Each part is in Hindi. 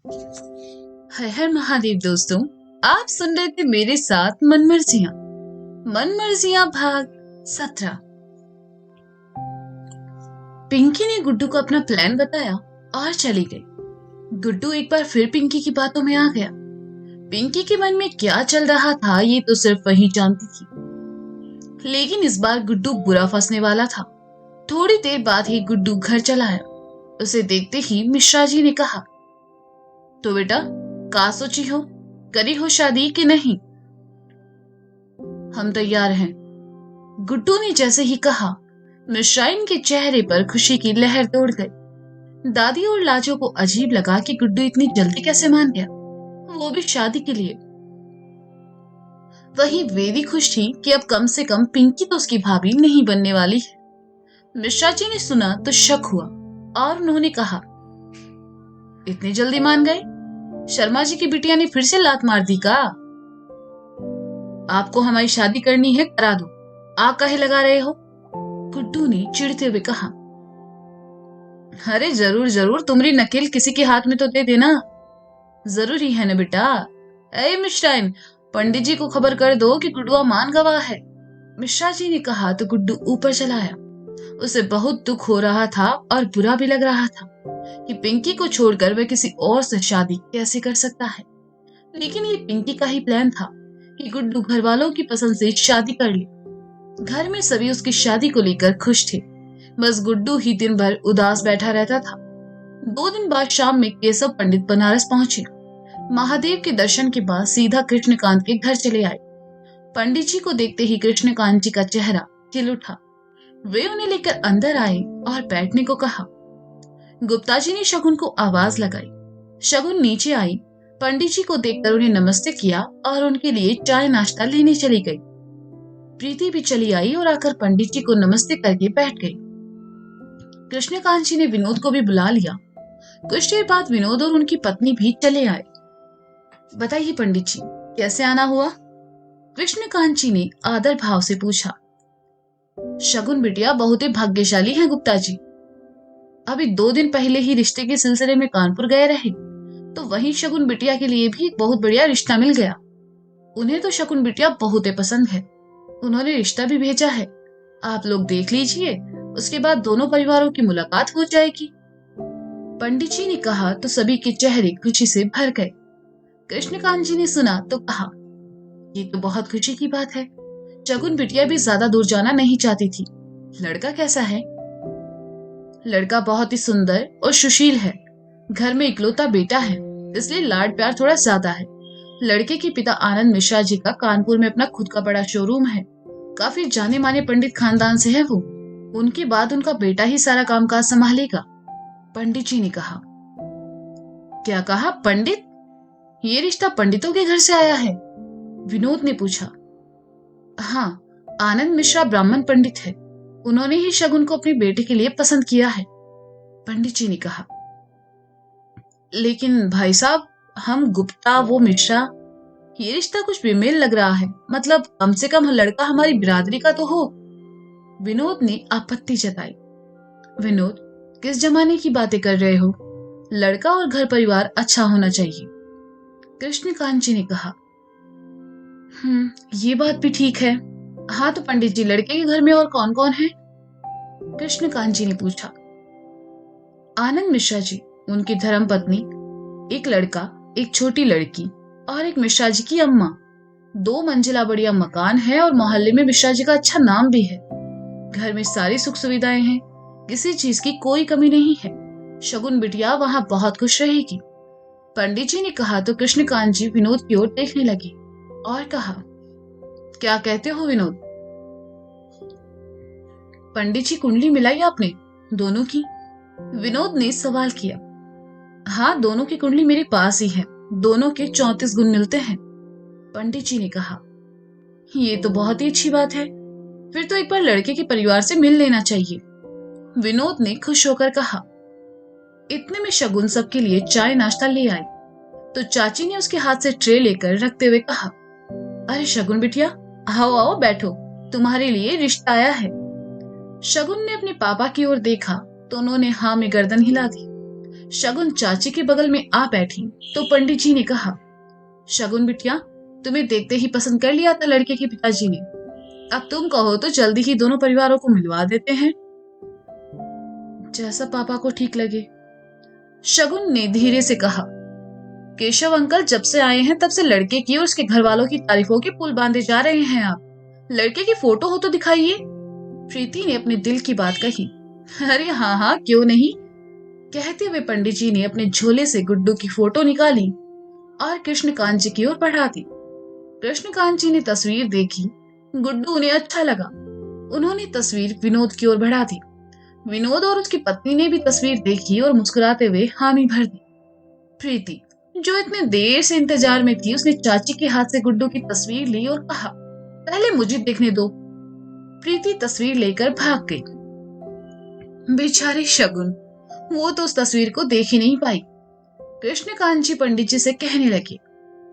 हर हर महादेव दोस्तों। आप सुन रहे थे मेरे साथ मनमर्जियां। मनमर्जियां भाग 17। पिंकी ने गुड्डू को अपना प्लान बताया और चली गई। गुड्डू एक बार फिर पिंकी की बातों में आ गया। पिंकी के मन में क्या चल रहा था ये तो सिर्फ वही जानती थी, लेकिन इस बार गुड्डू बुरा फंसने वाला था। थोड़ी देर बाद ही गुड्डू घर चला आया। उसे देखते ही मिश्रा जी ने कहा, तो बेटा का सोची हो, करी हो शादी कि नहीं? हम तैयार हैं, गुड्डू ने जैसे ही कहा मिश्राइन के चेहरे पर खुशी की लहर दौड़ गई। दादी और लाजो को अजीब लगा कि गुड्डू इतनी जल्दी कैसे मान गया, वो भी शादी के लिए। वही वे भी खुश थी कि अब कम से कम पिंकी तो उसकी भाभी नहीं बनने वाली है। मिश्रा जी ने सुना तो शक हुआ और उन्होंने कहा, इतनी जल्दी मान गए? शर्मा जी की बिटिया ने फिर से लात मार दी का? आपको हमारी शादी करनी है, करा दो, आ काहे लगा रहे हो? गुड्डू ने चिढ़ते हुए कहा। अरे जरूर जरूर, तुम्हारी नकेल किसी के हाथ में तो दे देना, जरूरी है ना बेटा। ए मिश्राइन, पंडित जी को खबर कर दो कि गुड्डुआ मान गवा है। मिश्रा जी ने कहा तो गुड्डू ऊपर चला आया। उसे बहुत दुख हो रहा था और बुरा भी लग रहा था कि पिंकी को छोड़कर वह किसी और से शादी कैसे कर सकता है। लेकिन ये पिंकी का ही प्लान था कि गुड्डू घर वालों की पसंद से शादी कर ले। घर में सभी उसकी शादी को लेकर खुश थे, बस गुड्डू ही दिन भर उदास बैठा रहता था। 2 दिन बाद शाम में केशव पंडित बनारस पहुंचे। महादेव के दर्शन के बाद सीधा कृष्णकांत के घर चले आए। पंडित जी को देखते ही कृष्णकांत जी का चेहरा खिल उठा। वे उन्हें लेकर अंदर आए और बैठने को कहा। गुप्ता जी ने शगुन को आवाज लगाई। शगुन नीचे आई, पंडित जी को देखकर उन्हें नमस्ते किया और उनके लिए चाय नाश्ता लेने चली गई। प्रीति भी चली आई और आकर पंडित जी को नमस्ते करके बैठ गई। कृष्णकांत जी ने विनोद को भी बुला लिया। कुछ देर बाद विनोद और उनकी पत्नी भी चले आए। बताइए पंडित जी, कैसे आना हुआ? कृष्णकांत जी ने आदर भाव से पूछा। शगुन बिटिया बहुत ही भाग्यशाली है गुप्ता जी। अभी 2 दिन पहले ही रिश्ते के सिलसिले में कानपुर गए रहे, तो वहीं शगुन बिटिया के लिए भी एक बहुत बढ़िया रिश्ता मिल गया। उन्हें तो शगुन बिटिया बहुत ही पसंद है। उन्होंने रिश्ता भी भेजा है, आप लोग देख लीजिए, उसके बाद दोनों परिवारों की मुलाकात हो जाएगी। पंडित जी ने कहा तो सभी के चेहरे खुशी से भर गए। कृष्णकांत जी ने सुना तो कहा, ये तो बहुत खुशी की बात है। शगुन बिटिया भी ज्यादा दूर जाना नहीं चाहती थी। लड़का कैसा है? लड़का बहुत ही सुंदर और सुशील है। घर में इकलौता बेटा है, इसलिए लाड प्यार थोड़ा ज्यादा है। लड़के के पिता आनंद मिश्रा जी का कानपुर में अपना खुद का बड़ा शोरूम है। काफी जाने माने पंडित खानदान से है वो। उनके बाद उनका बेटा ही सारा कामकाज संभालेगा। पंडित जी ने कहा। क्या कहा? पंडित? ये रिश्ता पंडितों के घर से आया है? विनोद ने पूछा। हाँ, आनंद मिश्रा ब्राह्मण पंडित है। उन्होंने ही शगुन को अपने बेटे के लिए पसंद किया है, पंडित जी ने कहा। लेकिन भाई साहब, हम गुप्ता वो मिश्रा, ये रिश्ता कुछ बेमेल लग रहा है। मतलब कम से कम लड़का हमारी बिरादरी का तो हो। विनोद ने आपत्ति जताई। विनोद, किस जमाने की बातें कर रहे हो? लड़का और घर परिवार अच्छा होना चाहिए, कृष्णकांत जी ने कहा। ये बात भी ठीक है। हाँ तो पंडित जी, लड़के के घर में और कौन कौन है? कृष्णकांत जी ने पूछा। आनंद मिश्रा जी, उनकी धर्म पत्नी, एक लड़का, एक छोटी लड़की और एक मिश्रा जी की अम्मा। 2 मंजिला बढ़िया मकान है और मोहल्ले में मिश्रा जी का अच्छा नाम भी है। घर में सारी सुख सुविधाएं हैं, किसी चीज की कोई कमी नहीं है। शगुन बिटिया वहां बहुत खुश रहेगी। पंडित जी ने कहा तो कृष्णकांत जी विनोद की ओर देखने लगे और कहा, क्या कहते हो विनोद? पंडित जी, कुंडली मिलाई आपने दोनों की? विनोद ने सवाल किया। हाँ, दोनों की कुंडली मेरे पास ही है। दोनों के 34 गुण मिलते हैं, पंडित जी ने कहा। ये तो बहुत ही अच्छी बात है। फिर तो एक बार लड़के के परिवार से मिल लेना चाहिए, विनोद ने खुश होकर कहा। इतने में शगुन सबके लिए चाय नाश्ता ले आई तो चाची ने उसके हाथ से ट्रे लेकर रखते हुए कहा, अरे शगुन बिटिया, आओ आओ बैठो, तुम्हारे लिए रिश्ता आया है। शगुन ने अपने पापा की ओर देखा तो उन्होंने हाँ में गर्दन हिला दी। शगुन चाची के बगल में आ बैठी तो पंडित जी ने कहा, शगुन बिटिया, तुम्हें देखते ही पसंद कर लिया था लड़के के पिताजी ने। अब तुम कहो तो जल्दी ही दोनों परिवारों को मिलवा देते हैं। जैसा पापा को ठीक लगे, शगुन ने धीरे से कहा। केशव अंकल, जब से आए हैं तब से लड़के की और उसके घर वालों की तारीफों के पुल बांधे जा रहे हैं आप। लड़के की फोटो हो तो दिखाइए। प्रीति ने अपने दिल की बात कही। अरे हाँ हाँ, क्यों नहीं, कहते हुए पंडित जी ने अपने झोले से गुड्डू की फोटो निकाली और कृष्णकांत जी की ओर बढ़ा दी। कृष्णकांत जी ने तस्वीर देखी, गुड्डू उन्हें अच्छा लगा। उन्होंने तस्वीर विनोद की ओर बढ़ा दी। विनोद और उसकी पत्नी ने भी तस्वीर देखी और मुस्कुराते हुए हामी भर दी। प्रीति, जो इतने देर से इंतजार में थी, उसने चाची के हाथ से गुड्डू की तस्वीर ली और कहा, पहले मुझे देखने दो। प्रीति तस्वीर लेकर भाग गई। बेचारे शगुन, वो तो उस तस्वीर को देख ही नहीं पाई। कृष्णकांत जी पंडित जी से कहने लगे,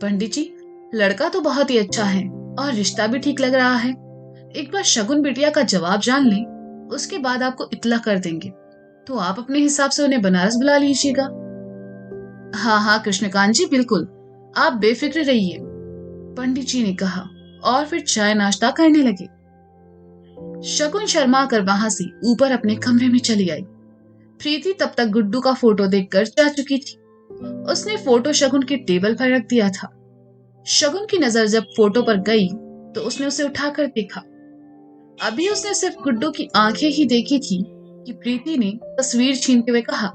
पंडित जी, लड़का तो बहुत ही अच्छा है और रिश्ता भी ठीक लग रहा है। एक बार शगुन बिटिया का जवाब जान लें, उसके बाद आपको इत्तला कर देंगे। तो आप अपने हिसाब से उन्हें बनारस बुला लीजिएगा। हाँ हाँ कृष्णकांत जी, बिल्कुल, आप बेफिक्र रहिए, पंडित जी ने कहा और फिर चाय नाश्ता करने लगे। शगुन शर्मा कर वहां से ऊपर अपने कमरे में चली आई। प्रीति तब तक गुड्डू का फोटो देखकर जा चुकी थी। उसने फोटो शगुन के टेबल पर रख दिया था। शगुन की नजर जब फोटो पर गई तो उसने उसे उठाकर देखा। अभी उसने सिर्फ गुड्डू की आंखें ही देखी थी कि प्रीति ने तस्वीर छीनते हुए कहा,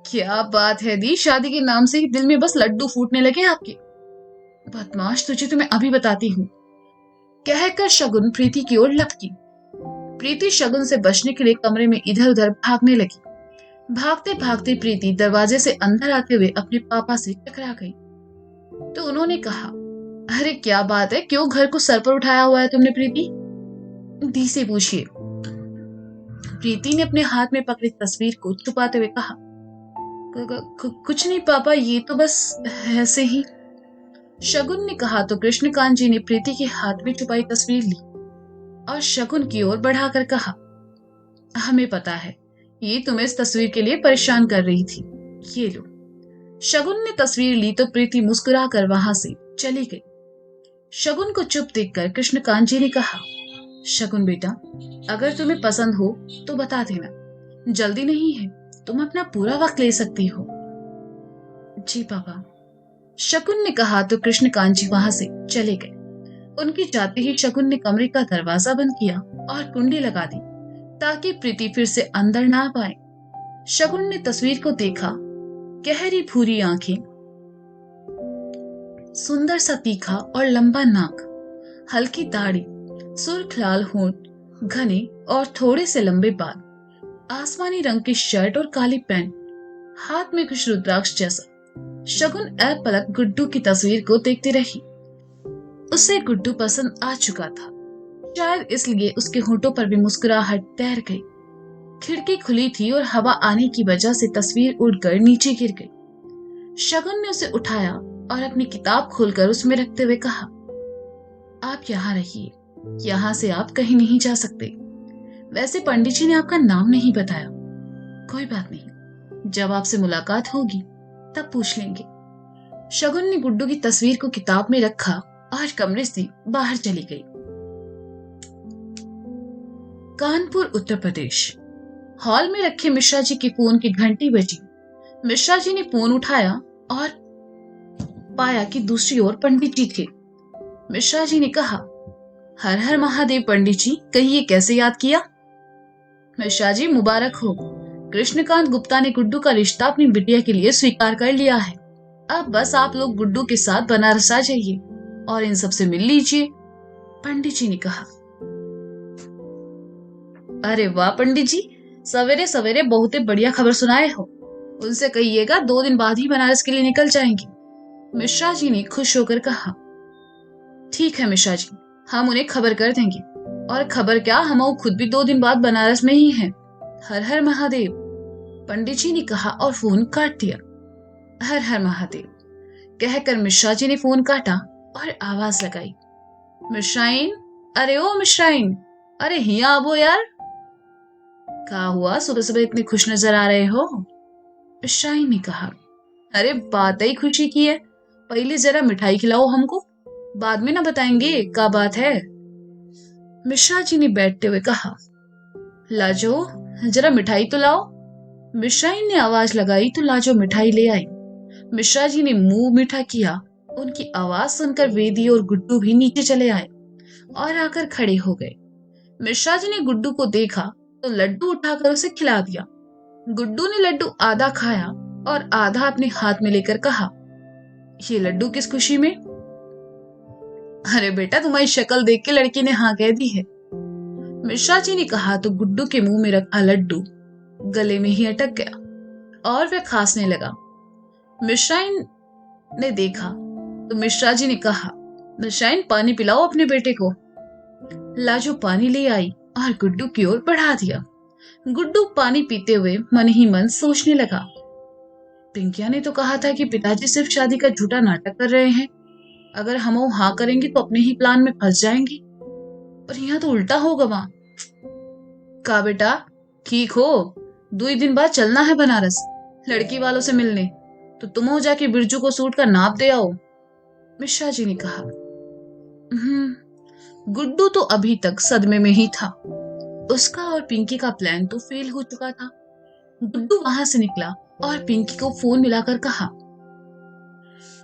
क्या बात है दी, शादी के नाम से ही दिल में बस लड्डू फूटने लगे आपके। बदमाश, तुझे तो मैं अभी बताती हूँ, कहकर शगुन प्रीति की ओर लपकी। प्रीति शगुन से बचने के लिए कमरे में इधर उधर भागने लगी। भागते भागते प्रीति दरवाजे से अंदर आते हुए अपने पापा से टकरा गई। तो उन्होंने कहा, अरे क्या बात है, क्यों घर को सर पर उठाया हुआ है तुमने प्रीति? दी से पूछिए। प्रीति ने अपने हाथ में पकड़ी तस्वीर को छुपाते हुए कहा, कुछ नहीं पापा, ये तो बस ऐसे ही। शगुन ने कहा तो कृष्णकांत जी ने प्रीति के हाथ में छुपाई तस्वीर ली और शगुन की ओर बढ़ाकर कहा, हमें पता है, ये तुम्हें इस तस्वीर के लिए परेशान कर रही थी, ये लो। शगुन ने तस्वीर ली तो प्रीति मुस्कुराकर वहां से चली गई। शगुन को चुप देखकर कृष्णकांत जी ने कहा, शगुन बेटा, अगर तुम्हें पसंद हो तो बता देना, जल्दी नहीं है, तुम अपना पूरा वक्त ले सकती हो। जी पापा, शगुन ने कहा तो कृष्णकांत जी वहां से चले गए। उनके जाते ही शगुन ने कमरे का दरवाजा बंद किया और कुंडी लगा दी ताकि प्रीति फिर से अंदर ना पाए। शगुन ने तस्वीर को देखा, गहरी भूरी आंखें, सुंदर सा तीखा और लंबा नाक, हल्की दाढ़ी, सुर्ख लाल होंठ, घने और थोड़े से लंबे बाल, आसमानी रंग की शर्ट और काली पैंट, हाथ में कुछ रुद्राक्ष जैसा। शगुन पलक गुड्डू की तस्वीर को देखती रही। उसे गुड्डू पसंद आ चुका था, शायद इसलिए उसके होठों पर भी मुस्कुराहट तैर गई। खिड़की खुली थी और हवा आने की वजह से तस्वीर उड़कर नीचे गिर गई। शगुन ने उसे उठाया और अपनी किताब खोलकर उसमें रखते हुए कहा, आप यहाँ रहिए, यहाँ से आप कहीं नहीं जा सकते। वैसे पंडित जी ने आपका नाम नहीं बताया। कोई बात नहीं, जब आपसे मुलाकात होगी तब पूछ लेंगे। शगुन ने गुड्डू की तस्वीर को किताब में रखा और कमरे से बाहर चली गई। कानपुर, उत्तर प्रदेश। हॉल में रखे मिश्रा जी के फोन की घंटी बजी। मिश्रा जी ने फोन उठाया और पाया कि दूसरी ओर पंडित जी थे। मिश्रा जी ने कहा, हर हर महादेव पंडित जी, कहिए कैसे याद किया? मिश्रा जी, मुबारक हो, कृष्णकांत गुप्ता ने गुड्डू का रिश्ता अपनी बिटिया के लिए स्वीकार कर लिया है। अब बस आप लोग गुड्डू के साथ बनारस आ जाइए और इन सब से मिल लीजिए, पंडित जी ने कहा। अरे वाह पंडित जी, सवेरे सवेरे बहुत ही बढ़िया खबर सुनाए हो। उनसे कहिएगा 2 दिन बाद ही बनारस के लिए निकल जाएंगे, मिश्रा जी ने खुश होकर कहा। ठीक है मिश्रा जी, हम उन्हें खबर कर देंगे, और खबर क्या, हम खुद भी 2 दिन बाद बनारस में ही हैं। हर हर महादेव, पंडित जी ने कहा और फोन काट दिया। हर हर महादेव कहकर मिश्रा जी ने फोन काटा और आवाज लगाई, मिश्राइन, अरे ओ मिश्राइन, अरे हिया आबो यार। क्या हुआ, सुबह सुबह इतने खुश नजर आ रहे हो? शाही ने कहा। अरे बात ही खुशी की है, पहले जरा मिठाई खिलाओ हमको, बाद में ना बताएंगे क्या बात है। मिश्रा जी ने बैठते हुए कहा। लाजो, जरा मिठाई तो लाओ। मिश्राइन ने आवाज लगाई तो लाजो मिठाई ले आई। मिश्रा जी ने मुंह मीठा किया। उनकी आवाज सुनकर वेदी और गुड्डू भी नीचे चले आए और आकर खड़े हो गए। मिश्रा जी ने गुड्डू को देखा तो लड्डू उठाकर उसे खिला दिया। गुड्डू ने लड्डू आधा खाया और आधा अपने हाथ में लेकर कहा, ये लड्डू किस खुशी में? अरे बेटा, तुम्हारी शक्ल देख के लड़की ने हाँ कह दी है, मिश्रा जी ने कहा तो गुड्डू के मुंह में रखा लड्डू गले में ही अटक गया और वह खांसने लगा। मिश्राइन ने देखा तो मिश्रा जी ने कहा, मिश्राइन पानी पिलाओ अपने बेटे को। लाजो पानी ले आई और गुड्डू की ओर बढ़ा दिया। गुड्डू पानी पीते हुए मन ही मन सोचने लगा, पिंकिया ने तो कहा था कि पिताजी सिर्फ शादी का झूठा नाटक कर रहे हैं, अगर हम हाँ करेंगे तो अपने ही प्लान में फंस जाएंगे, पर यहाँ तो उल्टा होगा। वहां का बेटा ठीक हो, 2 दिन बाद चलना है बनारस लड़की वालों से मिलने, तो तुम हो जाके बिरजू को सूट का नाप दे आओ, मिश्रा जी ने कहा। गुड्डू तो अभी तक सदमे में ही था। उसका और पिंकी का प्लान तो फेल हो चुका था। गुड्डू वहां से निकला और पिंकी को फोन मिलाकर कहा,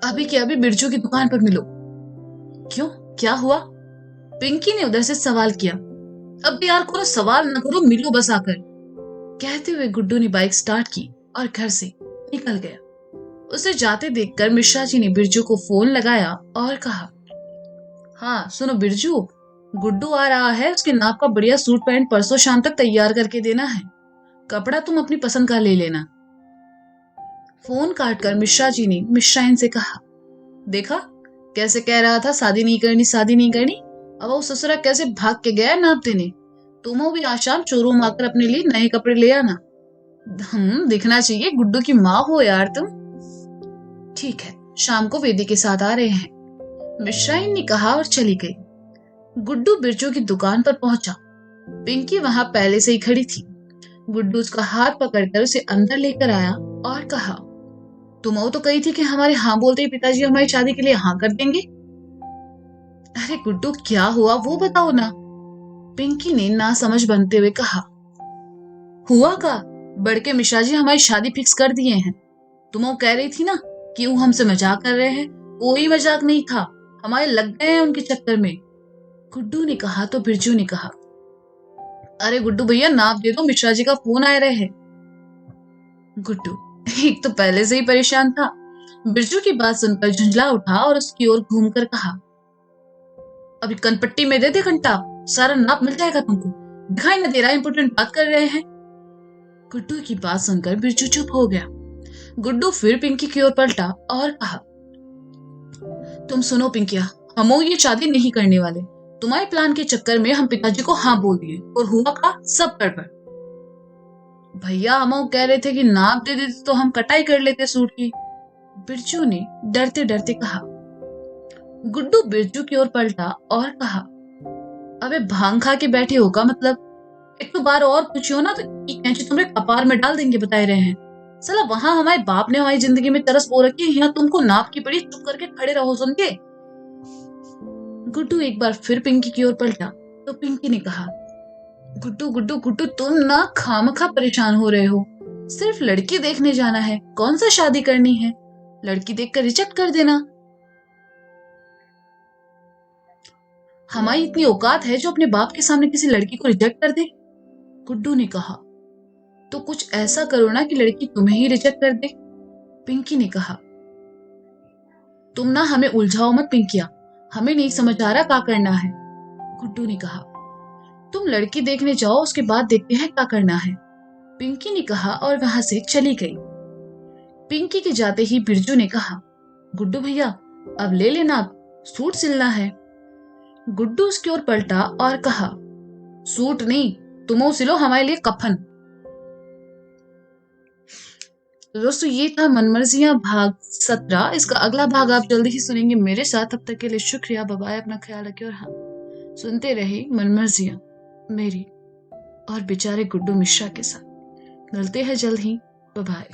अभी के अभी बिरजू की दुकान पर मिलो। क्यों, क्या हुआ? पिंकी ने उधर से सवाल किया। अब यार कोनो सवाल न करो, मिलो बस आकर, कहते हुए गुड्डू ने बाइक स्टार्ट की और घर से निकल गया। उसे जाते देखकर मिश्रा जी ने बिरजू को फोन लगाया और कहा, हाँ सुनो बिरजू, गुड्डू आ रहा है, उसके नाप का बढ़िया सूट पैंट परसों शाम तक तैयार करके देना है, कपड़ा तुम अपनी पसंद का ले लेना। फोन काटकर मिश्रा जी ने मिश्राइन से कहा, देखा कैसे कह रहा था शादी नहीं करनी शादी नहीं करनी, अब वो ससुरा कैसे भाग के गया नाप देने। तुम भी आज शाम शोरूम आकर अपने लिए नए कपड़े ले आना। दिखना चाहिए गुड्डू की माँ हो यार तुम। ठीक है, शाम को वेदी के साथ आ रहे हैं, मिश्राइन ने कहा और चली गई। गुड्डू बिरजू की दुकान पर पहुंचा। पिंकी वहां पहले से ही खड़ी थी। गुड्डू उसका हाथ पकड़कर उसे अंदर लेकर आया और कहा, तुम तो कही थी कि हमारे हाँ बोलते ही पिताजी हमारी शादी के लिए हाँ कर देंगे। अरे गुड्डू क्या हुआ वो बताओ ना, पिंकी ने ना समझ बनते हुए कहा। हुआ का बड़के मिश्रा जी हमारी शादी फिक्स कर दिए हैं। तुम कह रही थी ना कि वो हमसे मजाक कर रहे हैं, कोई मजाक नहीं था, हमारे लग गए हैं उनके चक्कर में, गुड्डू ने कहा तो बिरजू ने कहा, अरे गुड्डू भैया नाप दे दो, मिश्रा जी का फोन आ रहे हैं। गुड्डू एक तो पहले से ही परेशान था, बिरजू की बात सुनकर झुंझला उठा और उसकी ओर घूमकर कहा, अभी कनपट्टी में दे दे घंटा, सारा नाप मिल जाएगा तुमको, दिखाई न दे रहा इंपोर्टेंट बात कर रहे हैं। गुड्डू की बात सुनकर बिरजू चुप हो गया। गुड्डू फिर पिंकी की ओर पलटा और कहा, तुम सुनो पिंकिया, हम ये शादी नहीं करने वाले, तुम्हारे प्लान के चक्कर में हम पिताजी को हाँ बोल दिए और हुआ का सब गड़बड़। भैया हम कह रहे थे कि नाप दे देते तो हम कटाई कर लेते सूट की, बिरजू ने डरते डरते कहा। गुड्डू बिरजू की ओर पलटा और कहा, अबे भांग खा के बैठे होगा, मतलब एक तो बार और पूछियो ना तो कैंची तुम्हारे कपार में डाल देंगे, बताए रहे हैं। साला वहां हमारे बाप ने हमारी जिंदगी में तरस बो रखी है, यहाँ तुमको नाप की पड़ी, चुप करके खड़े रहो सुन के। गुड्डू एक बार फिर पिंकी की ओर पलटा तो पिंकी ने कहा, गुड्डू गुड्डू गुड्डू तुम ना खामखा परेशान हो रहे हो, सिर्फ लड़की देखने जाना है, कौन सा शादी करनी है, लड़की देखकर रिजेक्ट कर देना। हमारी इतनी औकात है जो अपने बाप के सामने किसी लड़की को रिजेक्ट कर दे, गुड्डू ने कहा। तो कुछ ऐसा करो ना कि लड़की तुम्हें ही रिजेक्ट कर दे, पिंकी ने कहा। तुम ना हमें उलझाओ मत पिंकिया, हमें नहीं समझ आ रहा क्या करना है, गुड्डू ने कहा। तुम लड़की देखने जाओ, उसके बाद देखते हैं क्या करना है, पिंकी ने कहा और वहां से चली गई। पिंकी के जाते ही बिरजू ने कहा, गुड्डू भैया अब ले लेना, सूट सिलना है। गुड्डू उसकी ओर पलटा और कहा, सूट नहीं, तुम सिलो हमारे लिए कफन। दोस्तों ये था मनमर्जियां भाग 17। इसका अगला भाग आप जल्दी ही सुनेंगे मेरे साथ। तब तक के लिए शुक्रिया, बाय बाय, अपना ख्याल रखिए और हाँ सुनते रहे मनमर्जियां मेरी और बेचारे गुड्डू मिश्रा के साथ। मिलते हैं जल्द ही, बाय बाय।